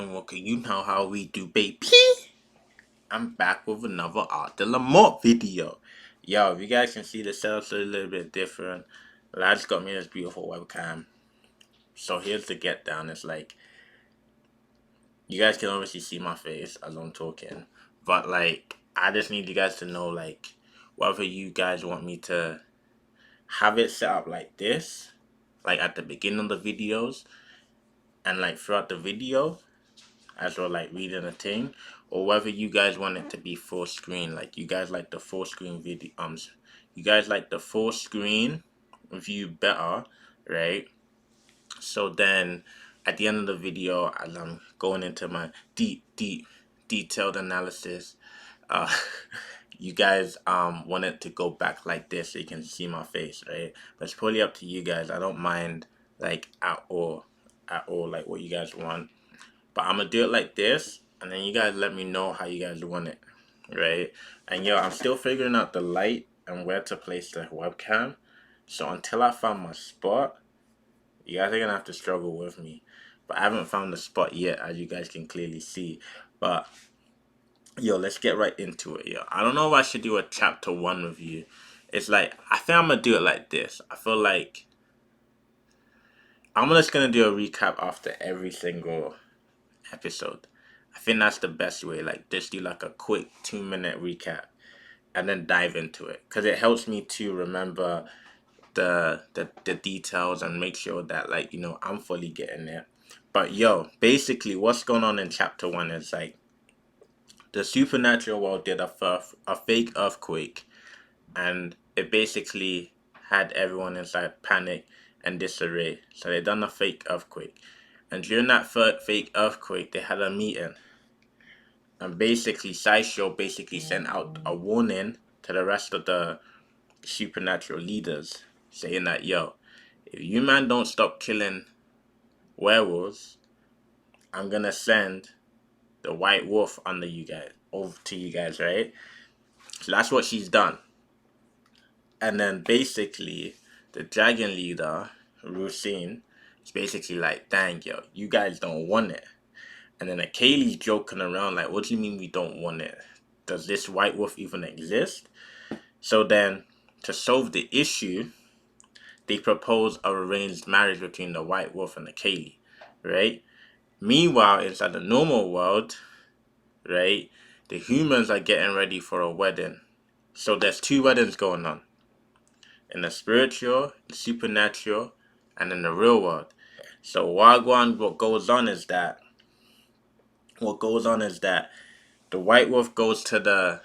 Okay, you know how we do, baby. I'm back with another Art de la Mort video. Yo, if you guys can see the setup's a little bit different. I just got me this beautiful webcam. So here's the get down. It's like, you guys can obviously see my face as I'm talking. But like, I just need you guys to know like, whether you guys want me to have it set up like this, like at the beginning of the videos, and like throughout the video, as well like reading a thing, or whether you guys want it to be full screen, like you guys like the full screen video you guys like the full screen view better, right? So then at the end of the video, as I'm going into my deep detailed analysis, uh you guys want it to go back like this so you can see my face, right? But it's probably up to you guys. I don't mind like at all like what you guys want, but I'm gonna do it like this, and then you guys let me know how you guys want it, right? And yo, I'm still figuring out the light and where to place the webcam. So until I found my spot, you guys are gonna have to struggle with me. But I haven't found the spot yet, as you guys can clearly see. But yo, let's get right into it, yo. I don't know if I should do a chapter 1 review. It's like, I think I'm gonna do it like this. I feel like I'm just gonna do a recap after every single episode. I think that's the best way. Like, just do like a quick 2 minute recap and then dive into it, because it helps me to remember the details and make sure that, like, I'm fully getting it. But yo, basically, what's going on in chapter 1 is like the supernatural world did a fake earthquake, and it basically had everyone inside panic and disarray. So they done a fake earthquake, and during that fake earthquake, they had a meeting. And basically, Sideshow basically sent out a warning to the rest of the supernatural leaders, saying that, yo, if you man don't stop killing werewolves, I'm gonna send the white wolf under you guys, over to you guys, right? So that's what she's done. And then basically, the dragon leader, Rusine, is basically like, dang, yo, you guys don't want it. And then Kaylee's joking around like, what do you mean we don't want it? Does this white wolf even exist? So then, to solve the issue, they propose a arranged marriage between the white wolf and the Kaylee, right? Meanwhile, inside the normal world, right, the humans are getting ready for a wedding. So there's 2 weddings going on. In the spiritual, the supernatural, and in the real world. So what goes on is that the white wolf goes to the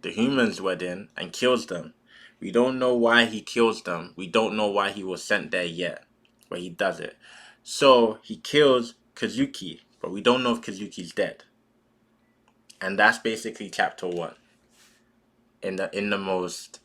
humans' wedding and kills them. We don't know why he kills them. We don't know why he was sent there yet, but he does it. So he kills Kazuki, but we don't know if Kazuki's dead. And that's basically chapter 1. In the most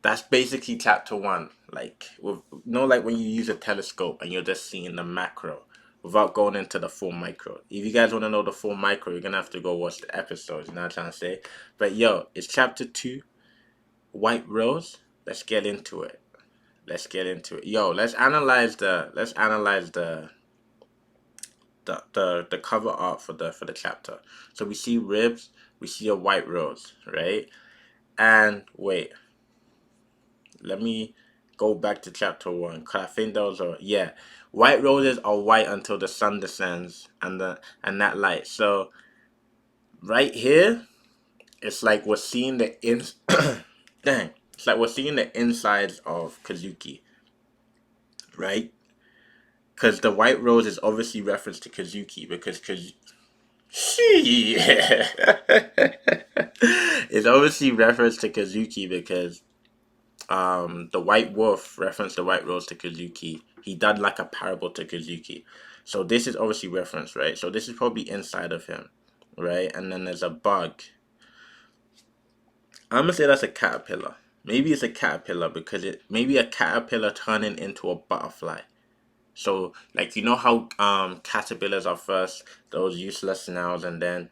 that's basically chapter 1. Like, like when you use a telescope and you're just seeing the macro without going into the full micro. If you guys want to know the full micro, you're gonna have to go watch the episodes. You know what I'm trying to say? But yo, it's chapter 2, White Rose. Let's get into it. Yo, let's analyze the cover art for the chapter. So we see ribs, we see a white rose, right? And wait, let me go back to chapter 1, because I think those are, yeah, white roses are white until the sun descends, and that light. So right here, it's like we're seeing the dang, it's like we're seeing the insides of Kazuki, right? Because the white rose is obviously reference to Kazuki, because it's obviously reference to Kazuki because the white wolf referenced the white rose to Kazuki. He did like a parable to Kazuki. So this is obviously reference, right? So this is probably inside of him, right? And then there's a bug. I'm gonna say that's a caterpillar. Maybe it's a caterpillar because it maybe a caterpillar turning into a butterfly. So like, you know how caterpillars are first those useless snails, and then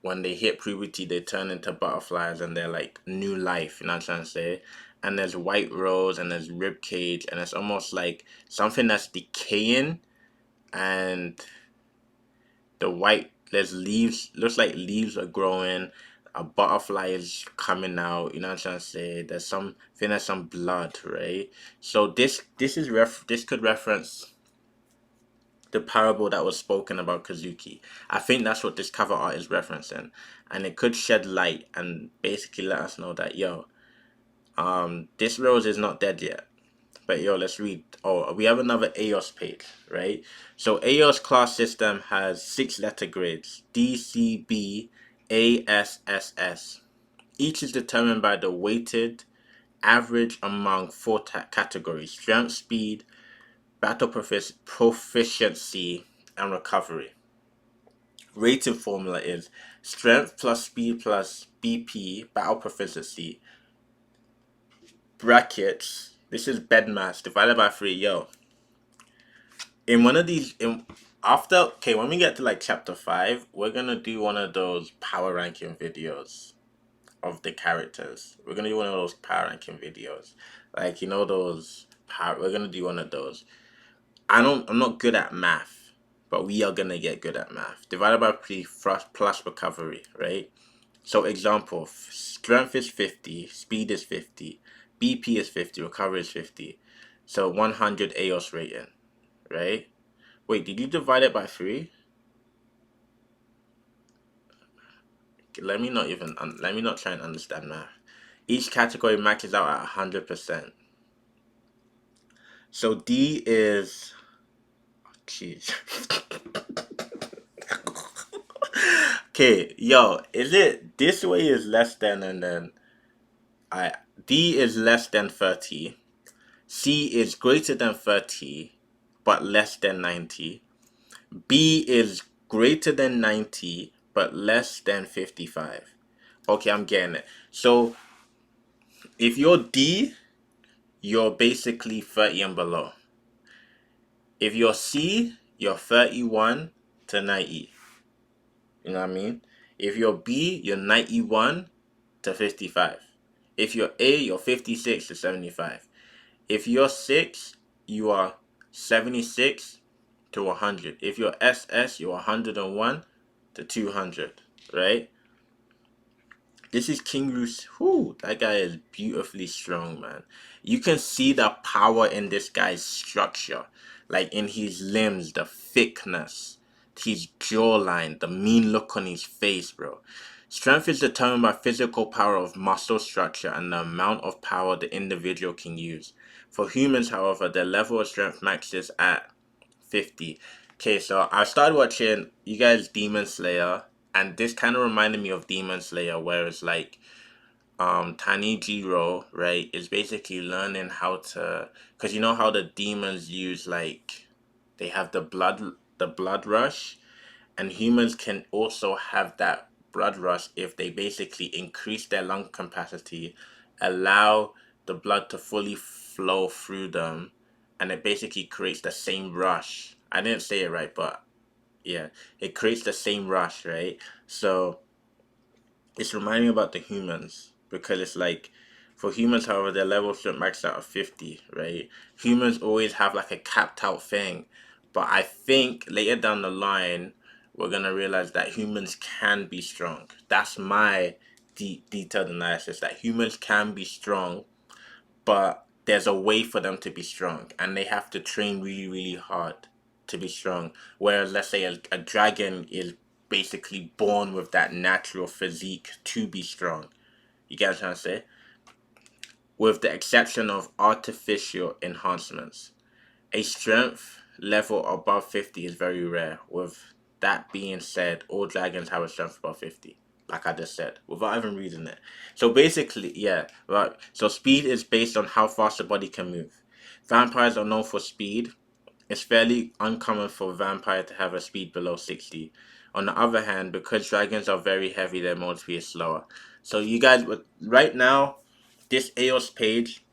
when they hit puberty they turn into butterflies and they're like new life, you know what I'm trying to say? and there's white rose, and there's rib cage, and it's almost like something that's decaying, and the white, there's leaves, looks like leaves are growing, a butterfly is coming out, you know what I'm trying to say? There's some, I think there's some blood, right? So this could reference the parable that was spoken about Kazuki. I think that's what this cover art is referencing. And it could shed light and basically let us know that, yo, this rose is not dead yet. But yo, let's read. Oh, we have another AOS page, right? So AOS class system has 6 letter grids: D, C, B, A, S, S, S. Each is determined by the weighted average among 4 categories: strength, speed, battle proficiency, and recovery. Rating formula is strength plus speed plus BP, battle proficiency, brackets. This is bed mass divided by 3. Yo, in one of these, okay, when we get to like chapter 5, we're gonna do one of those power ranking videos of the characters. We're gonna do one of those power ranking videos, like, you know, those power. We're gonna do one of those. I'm not good at math, but we are gonna get good at math. Divided by 3 plus recovery, right? So example, strength is 50, speed is 50, BP is 50, recovery is 50. So 100 AOS rating, right? Wait, did you divide it by 3? Let me not try and understand math. Each category maxes out at 100%. So D is, jeez. Okay, yo, is it this way is less than, and then I D is less than 30. C is greater than 30 but less than 90. B is greater than 90 but less than 55. Okay, I'm getting it. So if you're D, you're basically 30 and below. If you're C, you're 31 to 90. You know what I mean? If you're B, you're 91 to 55. If you're A, you're 56 to 75. If you're 6, you are 76 to 100. If you're SS, you're 101 to 200, right? This is King Roos. Whoo, that guy is beautifully strong, man. You can see the power in this guy's structure, like in his limbs, the thickness, his jawline, the mean look on his face, bro. Strength is determined by physical power of muscle structure and the amount of power the individual can use. For humans, however, their level of strength maxes at 50. Okay, so I started watching you guys Demon Slayer, and this kind of reminded me of Demon Slayer, where it's like Tanijiro, right, is basically learning how to, because you know how the demons use, like, they have the blood rush, and humans can also have that blood rush if they basically increase their lung capacity, allow the blood to fully flow through them, and it basically creates the same rush. I didn't say it right, but yeah, it creates the same rush, right? So it's reminding me about the humans, because it's like, for humans, however, their level should max out of 50, right? Humans always have like a capped out thing, but I think later down the line we're gonna realize that humans can be strong. That's my detailed analysis, that humans can be strong, but there's a way for them to be strong, and they have to train really, really hard to be strong. Whereas, let's say a dragon is basically born with that natural physique to be strong. You get what I'm trying to say? With the exception of artificial enhancements. A strength level above 50 is very rare. With that being said, all dragons have a strength above 50. Like I just said, without even reading it. So basically, yeah, right. So speed is based on how fast the body can move. Vampires are known for speed. It's fairly uncommon for a vampire to have a speed below 60. On the other hand, because dragons are very heavy, their mode speed is slower. So you guys, right now, this AOS page,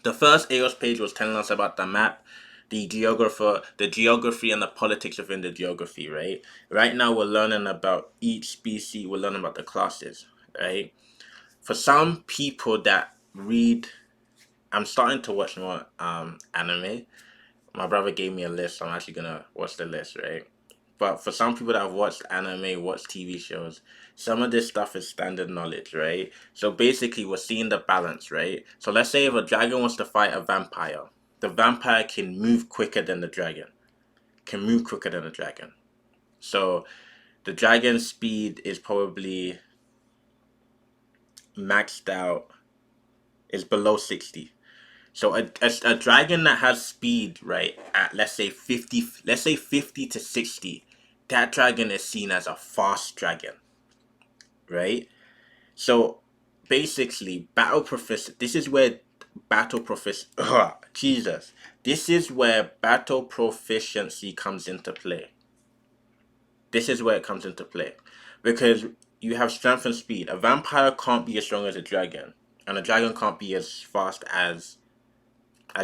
the first AOS page was telling us about the map, the geography and the politics within the geography, right? Right now we're learning about each species, we're learning about the classes, right? For some people that read I'm starting to watch more anime. My brother gave me a list, so I'm actually gonna watch the list, right? But for some people that have watched anime, watched TV shows, some of this stuff is standard knowledge, right? So basically, we're seeing the balance, right? So let's say if a dragon wants to fight a vampire, the vampire can move quicker than the dragon. Can move quicker than the dragon. So the dragon's speed is probably maxed out, is below 60. So a dragon that has speed, right, at let's say 50 to 60, that dragon is seen as a fast dragon, right? So basically, battle proficiency. This is where battle proficiency. Jesus, this is where battle proficiency comes into play. This is where it comes into play, because you have strength and speed. A vampire can't be as strong as a dragon, and a dragon can't be as fast as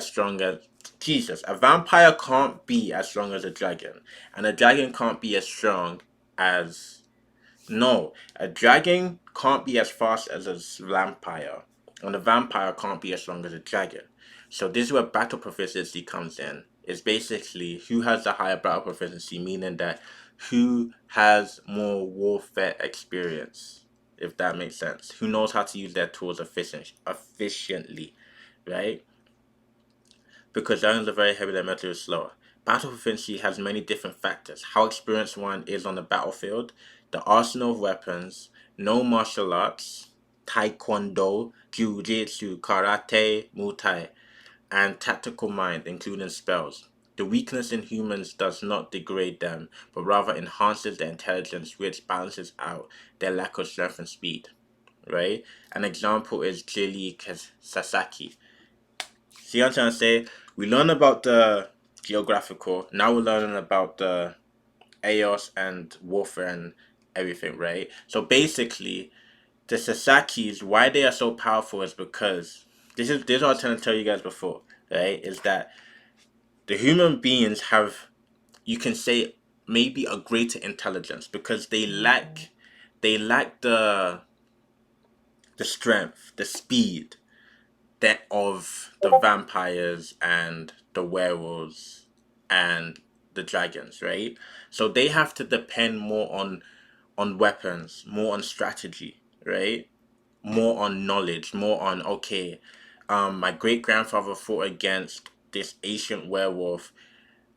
strong as Jesus. A vampire can't be as strong as a dragon, and a dragon can't be as strong as no. A dragon can't be as fast as a vampire, and a vampire can't be as strong as a dragon. So this is where battle proficiency comes in. It's basically who has the higher battle proficiency, meaning that who has more warfare experience, if that makes sense. Who knows how to use their tools efficiently, right? Because dragons are very heavy, their metal is slower. Battle proficiency has many different factors. How experienced one is on the battlefield, the arsenal of weapons, no martial arts, taekwondo, jiu-jitsu, karate, muay thai, and tactical mind, including spells. The weakness in humans does not degrade them, but rather enhances their intelligence, which balances out their lack of strength and speed. Right? An example is clearly Sasaki. See what I'm trying to say? We learn about the geographical. Now we're learning about the AOS and warfare and everything, right? So basically, the Sasakis, why they are so powerful is because this is what I was trying to tell you guys before, right? Is that the human beings have, you can say, maybe a greater intelligence because they lack the strength, the speed that of the vampires and the werewolves and the dragons, right? So they have to depend more on weapons, more on strategy, right? More on knowledge, more on okay, my great grandfather fought against this ancient werewolf,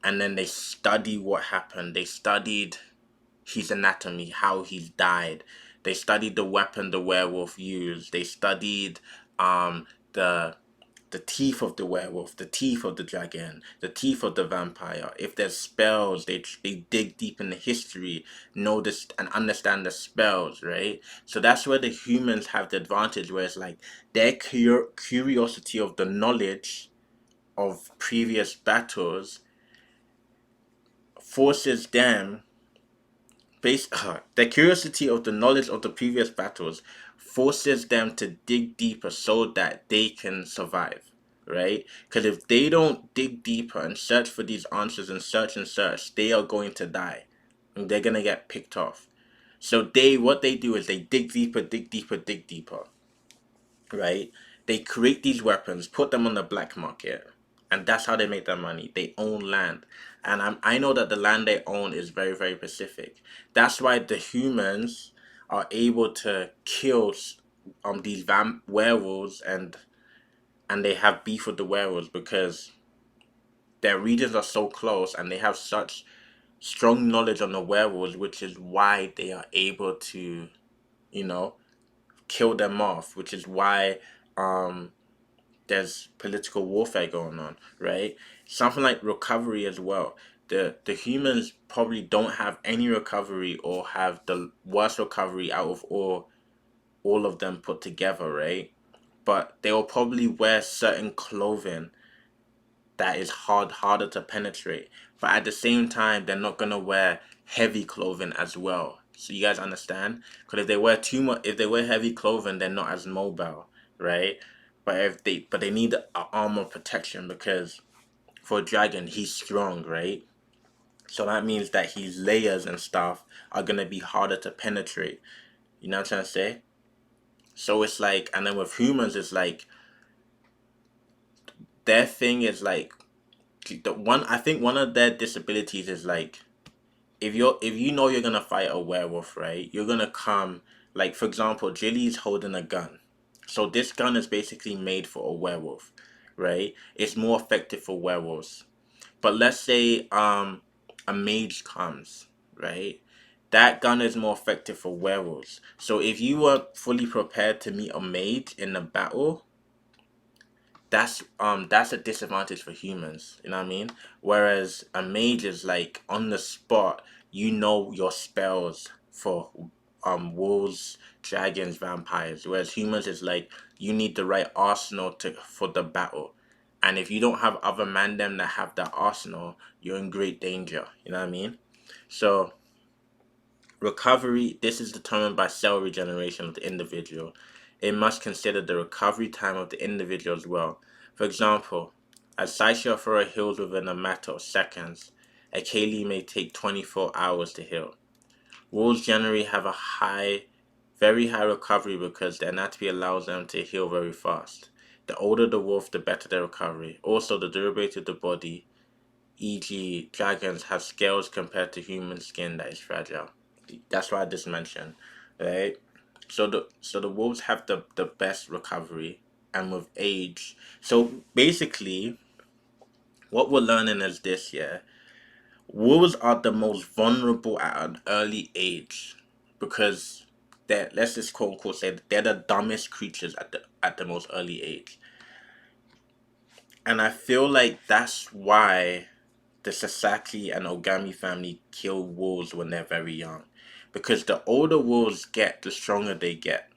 and then they study what happened. They studied his anatomy, how he died. They studied the weapon the werewolf used. They studied the teeth of the werewolf, the teeth of the dragon, the teeth of the vampire. If there's spells, they dig deep in the history, know this and understand the spells, right? So that's where the humans have the advantage, where it's like their curiosity of the knowledge of previous battles forces them the curiosity of the knowledge of the previous battles forces them to dig deeper so that they can survive, right? Because if they don't dig deeper and search for these answers and search, they are going to die and they're gonna get picked off. So what they do is they dig deeper, dig deeper, dig deeper, right? They create these weapons, put them on the black market, and that's how they make their money. They own land, and I know that the land they own is very very specific. That's why the humans are able to kill these werewolves, and they have beef with the werewolves because their regions are so close and they have such strong knowledge on the werewolves, which is why they are able to, you know, kill them off, which is why um there's political warfare going on, right? Something like recovery as well. The humans probably don't have any recovery or have the worst recovery out of all of them put together, right? But they will probably wear certain clothing that is harder to penetrate. But at the same time, they're not gonna wear heavy clothing as well. So you guys understand? Because if they wear too much, if they wear heavy clothing, they're not as mobile, right? But they need a armor protection because for a dragon, he's strong, right? So that means that his layers and stuff are gonna be harder to penetrate. You know what I'm trying to say? So it's like, and then with humans, it's like their thing is like the one. I think one of their disabilities is like if you know you're gonna fight a werewolf, right? You're gonna come like for example, Jilly's holding a gun, so this gun is basically made for a werewolf, right? It's more effective for werewolves. But let's say a mage comes, right? That gun is more effective for werewolves. So if you were fully prepared to meet a mage in a battle, that's a disadvantage for humans, you know what I mean? Whereas a mage is like on the spot, you know your spells for wolves, dragons, vampires. Whereas humans is like you need the right arsenal to for the battle. And if you don't have other man them that have that arsenal, you're in great danger. You know what I mean? So recovery, this is determined by cell regeneration of the individual. It must consider the recovery time of the individual as well. For example, as Saisha Fura heals within a matter of seconds, a Kaylee may take 24 hours to heal. Wolves generally have a very high recovery because their anatomy allows them to heal very fast. The older the wolf, the better their recovery. Also, the durability of the body, e.g., dragons have scales compared to human skin that is fragile. That's why I just mentioned, right? So the wolves have the best recovery, and with age. So basically, what we're learning is this: yeah, wolves are the most vulnerable at an early age because they're, let's just quote unquote say they're the dumbest creatures at the most early age, and I feel like that's why the Sasaki and Ogami family kill wolves when they're very young. Because the older wolves get, the stronger they get.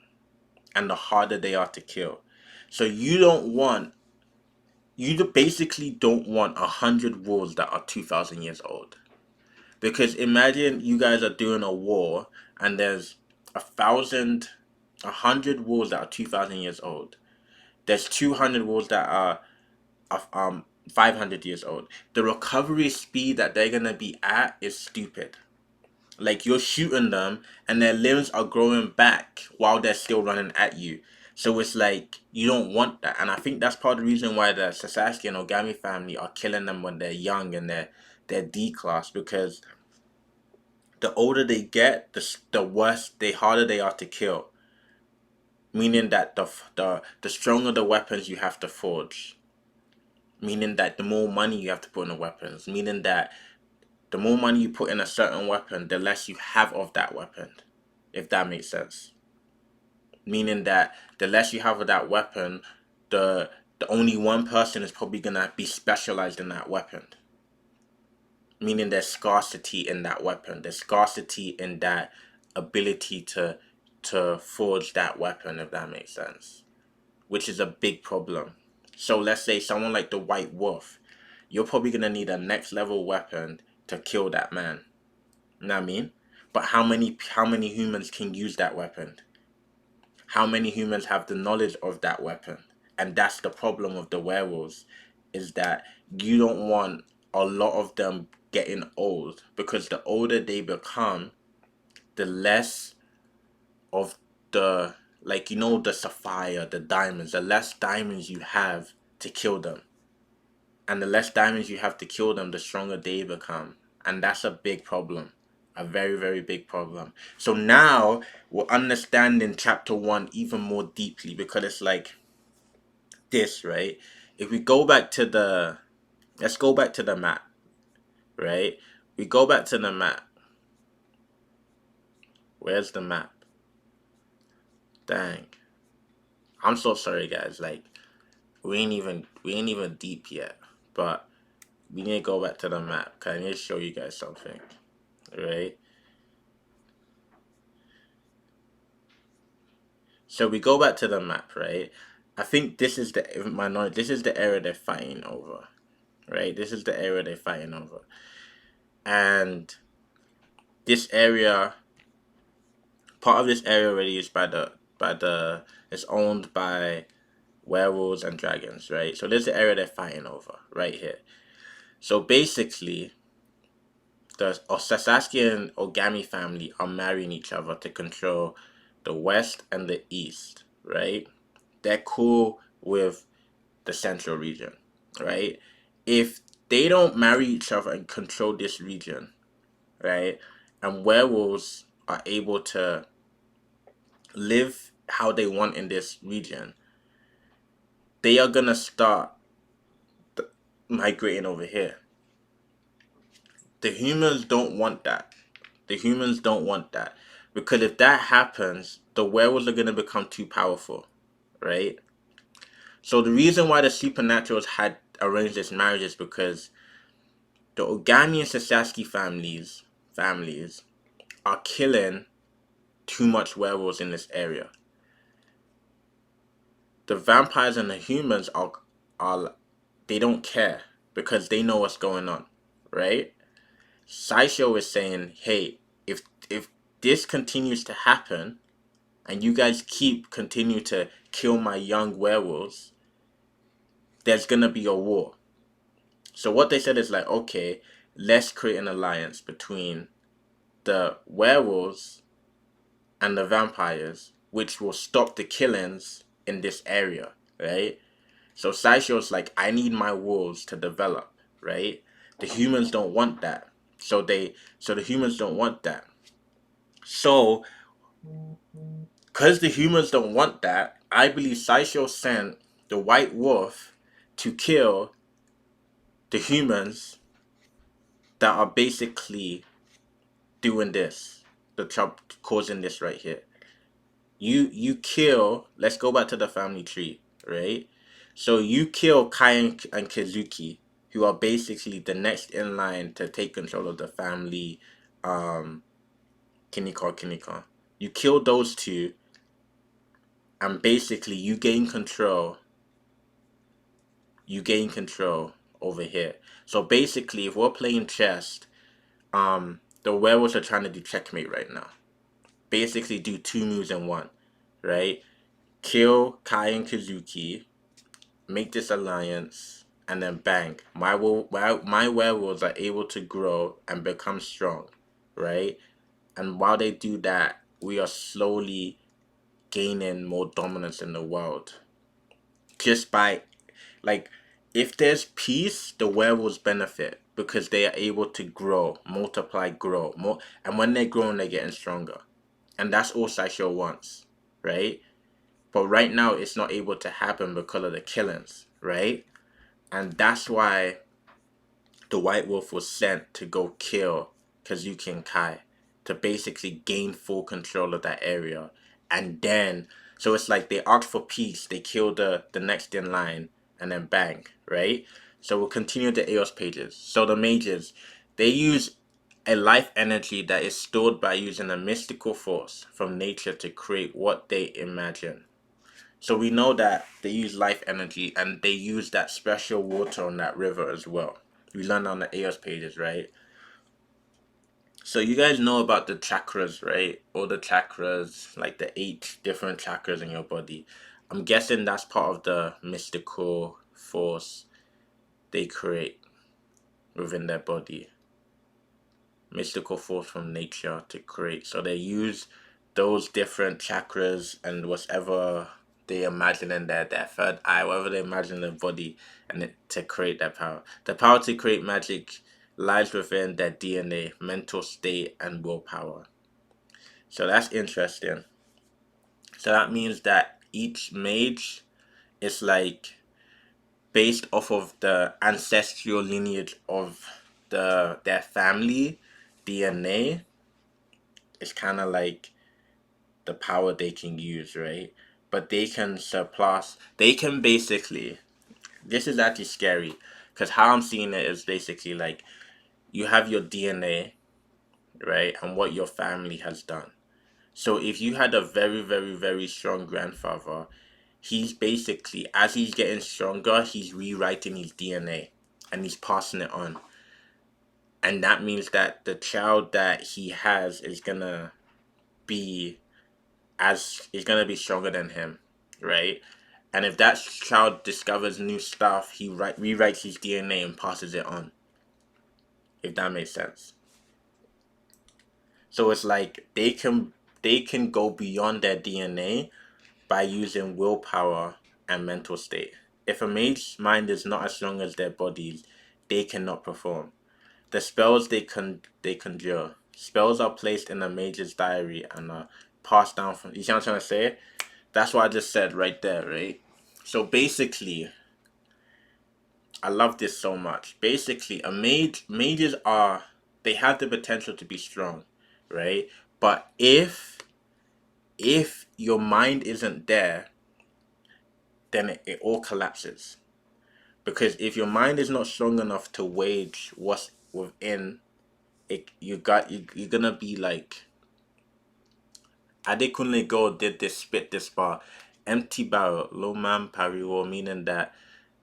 And the harder they are to kill. So you basically don't want 100 wolves that are 2,000 years old. Because imagine you guys are doing a war and there's 100 wolves that are 2,000 years old. There's 200 wolves that are 500 years old. The recovery speed that they're gonna be at is stupid. Like you're shooting them and their limbs are growing back while they're still running at you. So it's like you don't want that. And I think that's part of the reason why the Sasaki and Ogami family are killing them when they're young and they're D class, because the older they get, the worse, the harder they are to kill. Meaning that the stronger the weapons you have to forge. Meaning that the more money you have to put in the weapons. Meaning that the more money you put in a certain weapon, the less you have of that weapon. If that makes sense. Meaning that the less you have of that weapon, the only one person is probably gonna be specialized in that weapon. Meaning there's scarcity in that weapon. There's scarcity in that ability to forge that weapon, if that makes sense. Which is a big problem. So let's say someone like the White Wolf, you're probably gonna need a next level weapon to kill that man. You know what I mean? But how many humans can use that weapon? How many humans have the knowledge of that weapon? And that's the problem with the werewolves, is that you don't want a lot of them getting old, because the older they become, the less of the, like, the sapphire, the diamonds, the less diamonds you have to kill them. And the less diamonds you have to kill them, the stronger they become. And that's a big problem. A very, very big problem. So now we're understanding chapter 1 even more deeply, because it's like this, right? If we go back to let's go back to the map, right? We go back to the map. Where's the map? Dang. I'm so sorry, guys. Like, we ain't even deep yet. But we need to go back to the map, because I need to show you guys something. Right? So we go back to the map, right? I think this is this is the area they're fighting over. Right? This is the area they're fighting over. And this area, part of this area already is it's owned by werewolves and dragons, right? So there's the area they're fighting over, right here. So basically, the Sasaki and Ogami family are marrying each other to control the west and the east, right? They're cool with the central region. right? If they don't marry each other and control this region, right? And werewolves are able to live how they want in this region, they are gonna start migrating over here. The humans don't want that. The humans don't want that. Because if that happens, the werewolves are gonna become too powerful, right? So the reason why the supernaturals had arranged this marriage is because the Ogami and Sasaki families are killing too much werewolves in this area. The vampires and the humans are they don't care because they know what's going on, right? Saisho is saying, hey, if this continues to happen and you guys continue to kill my young werewolves, there's gonna be a war. So what they said is like, okay, let's create an alliance between the werewolves and the vampires, which will stop the killings in this area, right? So Saisho's like, I need my wolves to develop, right? The humans don't want that. So the humans don't want that. So because the humans don't want that, I believe Saisho sent the white wolf to kill the humans that are basically doing this, the causing this right here. You kill. Let's go back to the family tree, right? So you kill Kai and Kazuki, who are basically the next in line to take control of the family. Um, Kiniko. You kill those two, and basically you gain control. You gain control over here. So basically, if we're playing chess, the werewolves are trying to do checkmate right now. Basically, do two moves in one, right? Kill Kai and Kazuki, make this alliance, and then bang. My werewolves are able to grow and become strong, right? And while they do that, we are slowly gaining more dominance in the world. Just by, like, if there's peace, the werewolves benefit because they are able to grow, multiply, grow more, and when they're growing, they're getting stronger, and that's all Saisho wants, right? But right now, it's not able to happen because of the killings, right? And that's why the White Wolf was sent to go kill Kazuki and Kai to basically gain full control of that area. And then, so it's like they asked for peace, they kill the next in line, and then bang, right? So we'll continue the EOS pages. So the mages, they use a life energy that is stored by using a mystical force from nature to create what they imagine. So we know that they use life energy and they use that special water on that river as well. We learned on the EOS pages, right? So you guys know about the chakras, right? All the chakras, like the 8 different chakras in your body. I'm guessing that's part of the mystical force they create within their body. Mystical force from nature to create. So they use those different chakras and whatever they imagine in their third eye, whatever they imagine in their body, and to create that power. The power to create magic lies within their DNA, mental state, and willpower. So that's interesting. So that means that each mage is like based off of the ancestral lineage of their family DNA. It's kind of like the power they can use, right? But they can surpass. They can basically. This is actually scary because how I'm seeing it is basically like you have your DNA, right, and what your family has done. So if you had a very, very, very strong grandfather, he's basically, as he's getting stronger, he's rewriting his DNA and he's passing it on. And that means that the child that he has be is gonna be stronger than him, right? And if that child discovers new stuff, he rewrites his DNA and passes it on. If that makes sense. So it's like they can go beyond their DNA by using willpower and mental state. If a mage's mind is not as strong as their bodies, they cannot perform. The spells they conjure. Spells are placed in a mage's diary and are passed down from. You see what I'm trying to say? That's what I just said right there, right? So basically, I love this so much. Basically, mages are, they have the potential to be strong, right? But if your mind isn't there, then it all collapses. Because if your mind is not strong enough to wage what's within it, you're gonna be like Adekunle Gold did this, spit this bar. Empty barrel, low man pariwo, meaning that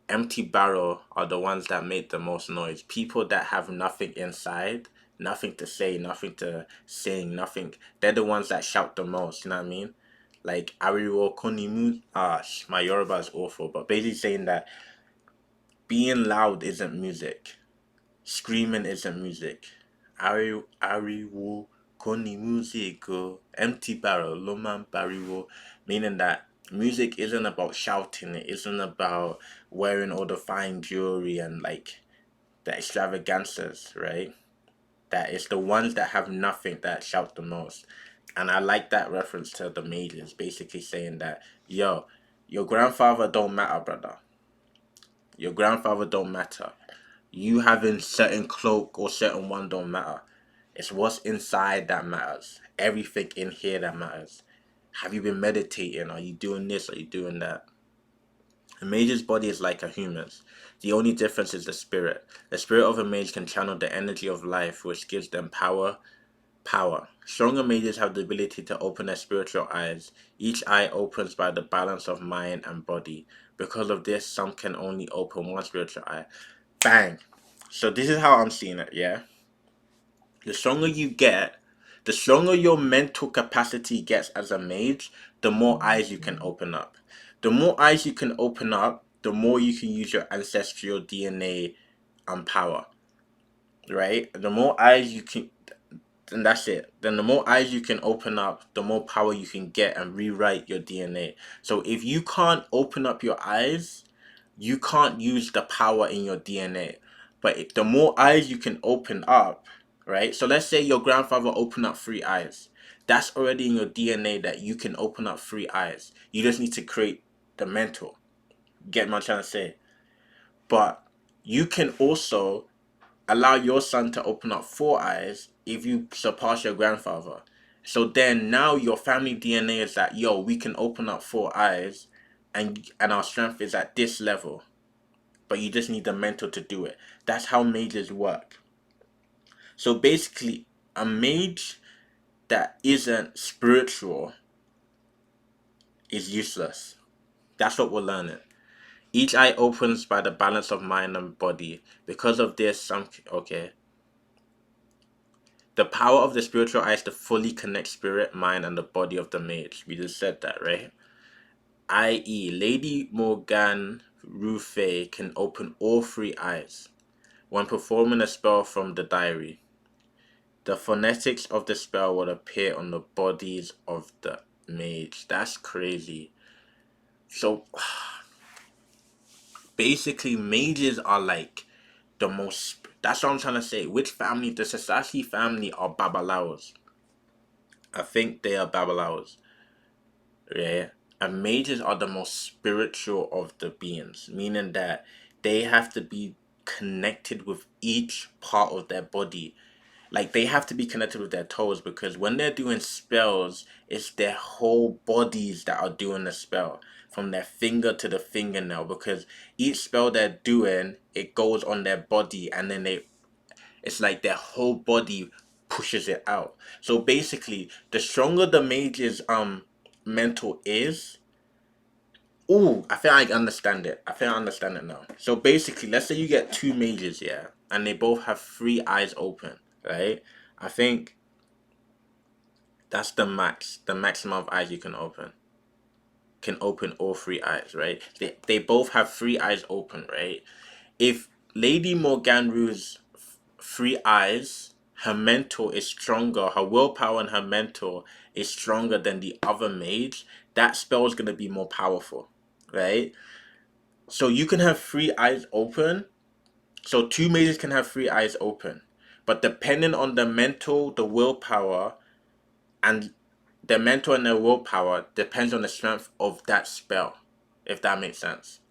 empty barrel are the ones that make the most noise. People that have nothing inside, nothing to say, nothing to sing, nothing. They're the ones that shout the most. You know what I mean? Like Ariwo Konimu. My Yoruba is awful, but basically saying that being loud isn't music. Screaming isn't music. Ariwo koni music, empty barrel, loman bariwo, meaning that music isn't about shouting, it isn't about wearing all the fine jewelry and like the extravagances, right? That it's the ones that have nothing that shout the most. And I like that reference to the mages, basically saying that, yo, your grandfather don't matter, brother. Your grandfather don't matter. You having certain cloak or certain one don't matter. It's what's inside that matters. Everything in here that matters. Have you been meditating? Are you doing this? Are you doing that? A mage's body is like a human's. The only difference is the spirit. The spirit of a mage can channel the energy of life, which gives them power. Stronger mages have the ability to open their spiritual eyes. Each eye opens by the balance of mind and body. Because of this, some can only open one spiritual eye. Bang. So this is how I'm seeing it, yeah? The stronger you get, the stronger your mental capacity gets as a mage, the more eyes you can open up. The more eyes you can open up, the more you can use your ancestral DNA and power, right? The more eyes you can, then that's it. Then the more eyes you can open up, the more power you can get and rewrite your DNA. So if you can't open up your eyes, you can't use the power in your DNA. But the more eyes you can open up, right? So let's say your grandfather opened up 3 eyes. That's already in your DNA that you can open up 3 eyes. You just need to create the mental. Get what I'm trying to say? But you can also allow your son to open up 4 eyes if you surpass your grandfather. So then now your family DNA is that, yo, we can open up 4 eyes and our strength is at this level. But you just need the mental to do it. That's how mages work. So basically, a mage that isn't spiritual is useless. That's what we're learning. Each eye opens by the balance of mind and body. Because of this, okay. The power of the spiritual eye is to fully connect spirit, mind, and the body of the mage. We just said that, right? I.e., Lady Morgan Ruffey can open all 3 eyes when performing a spell from the diary. The phonetics of the spell will appear on the bodies of the mage. That's crazy. So basically, mages are like the most. That's what I'm trying to say. Which family? The Sasaki family are Babalaos. I think they are Babalaos. Yeah. And mages are the most spiritual of the beings, meaning that they have to be connected with each part of their body. Like they have to be connected with their toes because when they're doing spells, it's their whole bodies that are doing the spell. From their finger to the fingernail. Because each spell they're doing, it goes on their body and then it's like their whole body pushes it out. So basically, the stronger the mage's mental is, ooh, I think I understand it. I think I understand it now. So basically, let's say you get 2 mages, yeah, and they both have 3 eyes open, right? I think that's the max, the maximum of eyes you can open. Can open all 3 eyes, right? They both have 3 eyes open, right? If Lady Morganru's 3 eyes, her mental is stronger, her willpower and her mental is stronger than the other mage, that spell is gonna be more powerful, right? So you can have three eyes open. So two mages can have three eyes open. But depending on the mental, the willpower, and the mental and the willpower depends on the strength of that spell, if that makes sense.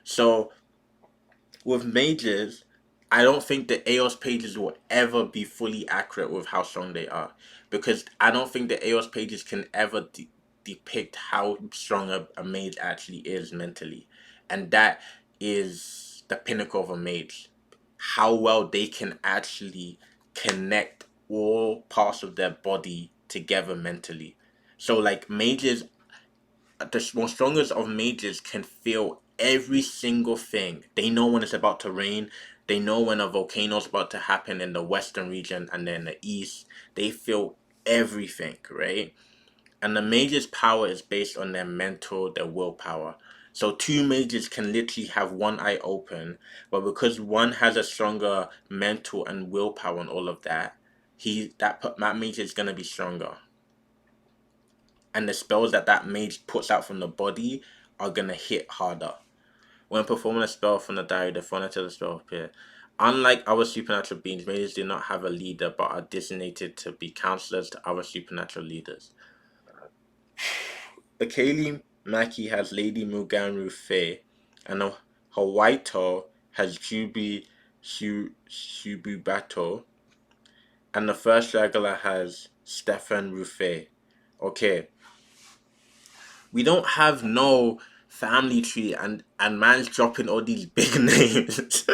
So with mages, I don't think the AOS pages will ever be fully accurate with how strong they are, because I don't think the AOS pages can ever depict how strong a mage actually is mentally, and that is the pinnacle of a mage, how well they can actually connect all parts of their body together mentally. So like mages, the most strongest of mages can feel every single thing. They know when it's about to rain. They know when a volcano is about to happen in the western region and then the east. They feel everything, right? And the mage's power is based on their mental, their willpower. So two mages can literally have one eye open, but because one has a stronger mental and willpower and all of that, that mage is gonna be stronger, and the spells that mage puts out from the body are gonna hit harder. When performing a spell from the diary, the front of the spell appear. Unlike other supernatural beings, mages do not have a leader but are designated to be counselors to other supernatural leaders. Akali Maki has Lady Muganru Fae, and Hawaito has Jubi Shububato, and the first regular has Stefan Ruffey. Okay, we don't have no family tree, and man's dropping all these big names.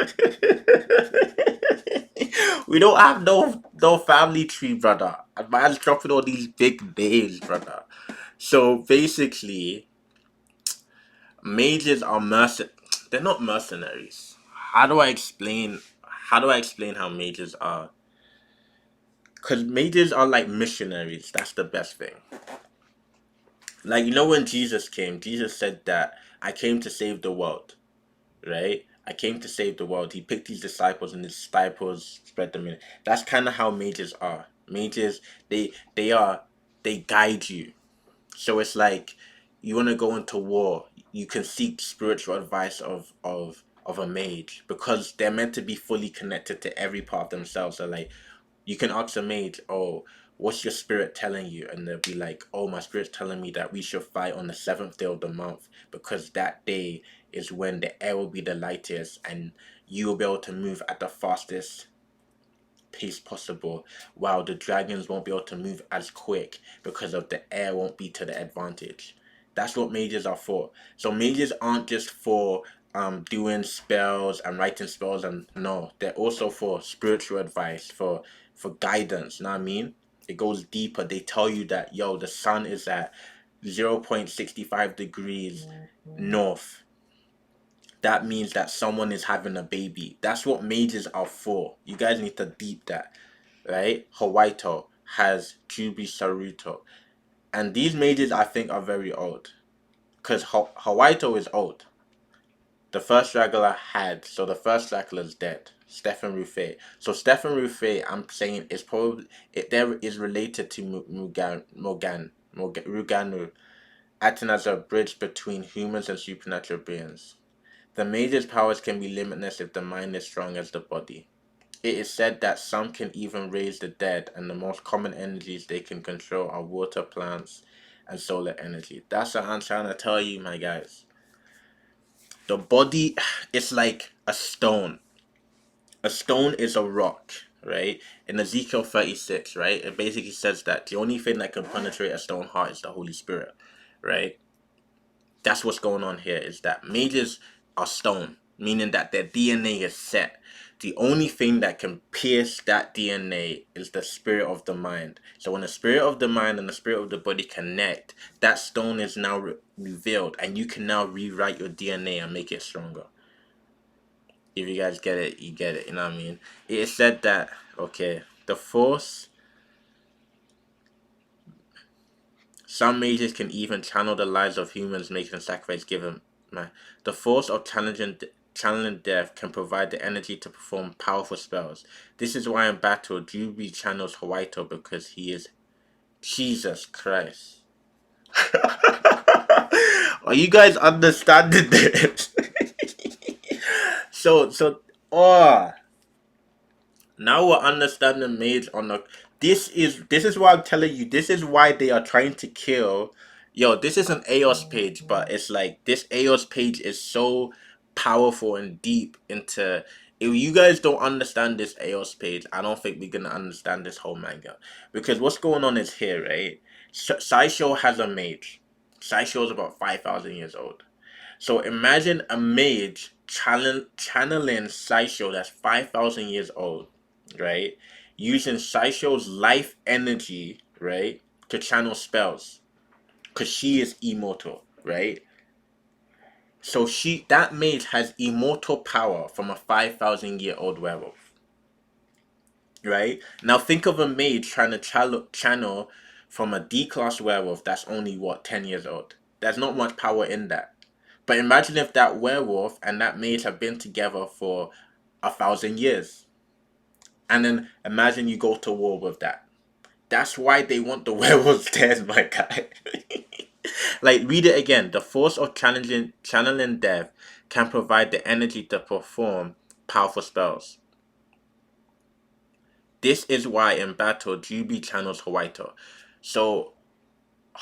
We don't have no family tree, brother. And man's dropping all these big names, brother. So basically, mages are they're not mercenaries. How do I explain how mages are? Because mages are like missionaries. That's the best thing. Like, you know, when Jesus came, Jesus said that I came to save the world, right? I came to save the world. He picked his disciples, and his disciples spread them in. That's kind of how mages are. Mages, they are they guide you. So it's like, you want to go into war, you can seek spiritual advice of a mage, because they're meant to be fully connected to every part of themselves. So like, you can ask a mage, oh, what's your spirit telling you? And they'll be like, oh, my spirit's telling me that we should fight on the seventh day of the month, because that day is when the air will be the lightest and you will be able to move at the fastest pace possible, while the dragons won't be able to move as quick because of the air won't be to the advantage. That's what mages are for. So mages aren't just for doing spells and writing spells, and no, they're also for spiritual advice, for guidance. You know what I mean? It goes deeper. They tell you that, yo, the sun is at 0.65 degrees north. That means that someone is having a baby. That's what mages are for. You guys need to deep that, right? Hawaito has Jubi Saruto. And these mages, I think, are very old. Because Hawaito is old. The first Dracula had, so the first Dracula is dead. Stefan Ruffey. So Stefan Ruffey, I'm saying, is probably, there is related to Ruganu, acting as a bridge between humans and supernatural beings. The mage's powers can be limitless if the mind is strong as the body. It is said that some can even raise the dead, and the most common energies they can control are water, plants, and solar energy. That's what I'm trying to tell you, my guys. The body is like a stone. A stone is a rock, right? In Ezekiel 36, right? It basically says that the only thing that can penetrate a stone heart is the Holy Spirit, right? That's what's going on here, is that mages are stone, meaning that their DNA is set. The only thing that can pierce that DNA is the spirit of the mind. So when the spirit of the mind and the spirit of the body connect, that stone is now revealed, and you can now rewrite your DNA and make it stronger. If you guys get it, you get it. You know what I mean? It is said that, okay, the force. Some mages can even channel the lives of humans, making a sacrifice given. Man, the force of channeling death can provide the energy to perform powerful spells. This is why in battle, Jubi channels Hawaito, because he is Jesus Christ. Are you guys understanding this? So, oh, now we're understanding mage on the. This is why I'm telling you. This is why they are trying to kill. Yo, this is an AOS page, but it's like this AOS page is so powerful and deep into. If you guys don't understand this AOS page, I don't think we're gonna understand this whole manga. Because what's going on is here, right? Saisho has a mage. Saisho is about 5,000 years old. So imagine a mage channeling Saisho that's 5,000 years old, right? Using Saisho's life energy, right? To channel spells. Because she is immortal, right? So that mage has immortal power from a 5,000-year-old werewolf, right? Now think of a mage trying to channel from a D-class werewolf that's only, what, 10 years old. There's not much power in that. But imagine if that werewolf and that mage have been together for 1,000 years. And then imagine you go to war with that. That's why they want the werewolves dead, my guy. Like, read it again. The force of channeling death can provide the energy to perform powerful spells. This is why in battle, Jubi channels Hawaito. So,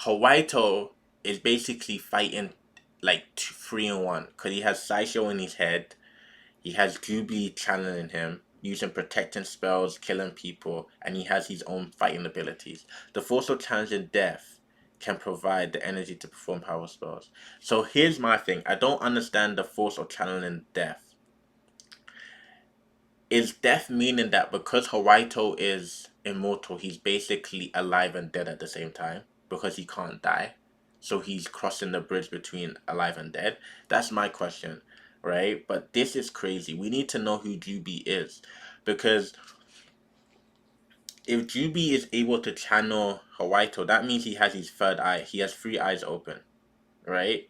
Hawaito is basically fighting like 3 in 1. Because he has Saisho in his head. He has Jubilee channeling him, using protecting spells, killing people, and he has his own fighting abilities. The force of channeling death can provide the energy to perform power spells. So here's my thing. I don't understand the force of channeling death. Is death meaning that because Hawaito is immortal, he's basically alive and dead at the same time? Because he can't die? So he's crossing the bridge between alive and dead? That's my question, right? But this is crazy. We need to know who Jubi is. Because if Jubi is able to channel Hawaito, that means he has his third eye. He has 3 eyes open, right?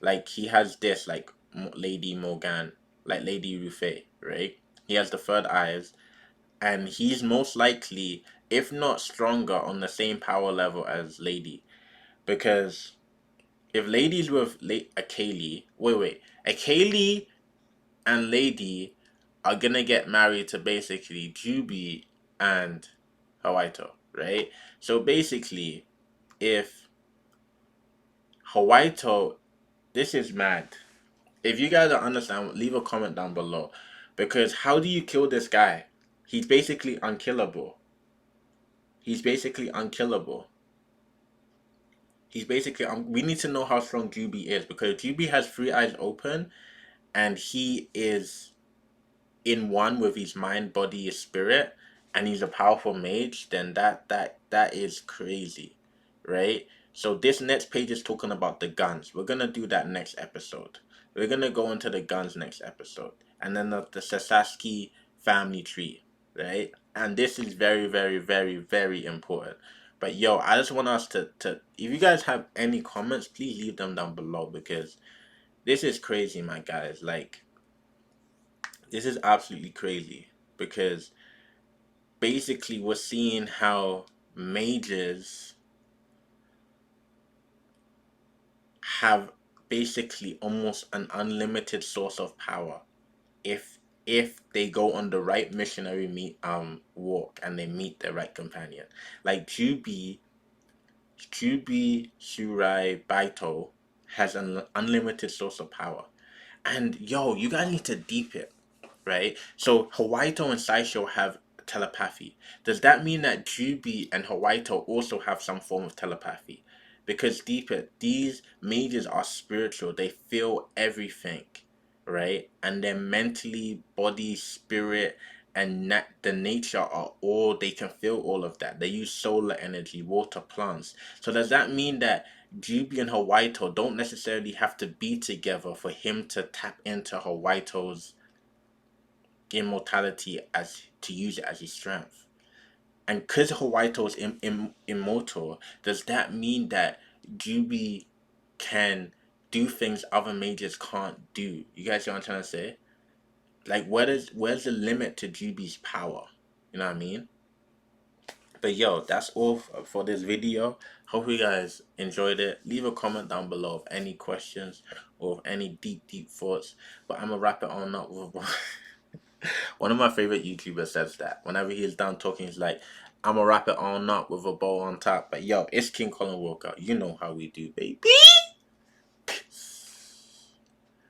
Like he has this, like Lady Morgan, like Lady Rufe, right? He has the third eyes, and he's most likely, if not stronger, on the same power level as Lady. Because if Lady's with Akali, wait, Akali and Lady are gonna get married to basically Jubi and Hawaito, right? So basically, if Hawaito, this is mad. If you guys don't understand, leave a comment down below. Because how do you kill this guy? He's basically unkillable. He's basically unkillable. He's basically we need to know how strong Jubi is, because Jubi has 3 eyes open and he is in one with his mind, body, his spirit, and he's a powerful mage. Then that is crazy, right? So this next page is talking about the guns. We're gonna do that next episode. We're gonna go into the guns next episode, and then the Sasaki family tree, right? And this is very, very, very, very important. But yo, I just want us to if you guys have any comments, please leave them down below, because this is crazy, my guys. Like, this is absolutely crazy, because basically we're seeing how mages have basically almost an unlimited source of power if they go on the right missionary walk and they meet the right companion. Like Jubi Shurai Baito has an unlimited source of power. And yo, you guys need to deep it, right? So Hawaito and Saisho have telepathy. Does that mean that Jubi and Hawaito also have some form of telepathy? Because deep it, these mages are spiritual. They feel everything, right? And they're mentally, body, spirit, and the nature are all, they can feel all of that. They use solar energy, water, plants. So does that mean that Jubi and Hawaito don't necessarily have to be together for him to tap into Hawaito's immortality as to use it as his strength? And because Hawaito is immortal, does that mean that Jubi can do things other mages can't do? You guys know what I'm trying to say? Like, where's the limit to Jubi's power? You know what I mean? But yo, that's all for this video. Hope you guys enjoyed it. Leave a comment down below of any questions or any deep thoughts. But I'm gonna wrap it on up with one of my favorite YouTubers says that whenever he's done talking, he's like, I'm gonna wrap it on up with a bow on top. But yo, it's King Colin Walker. You know how we do, baby.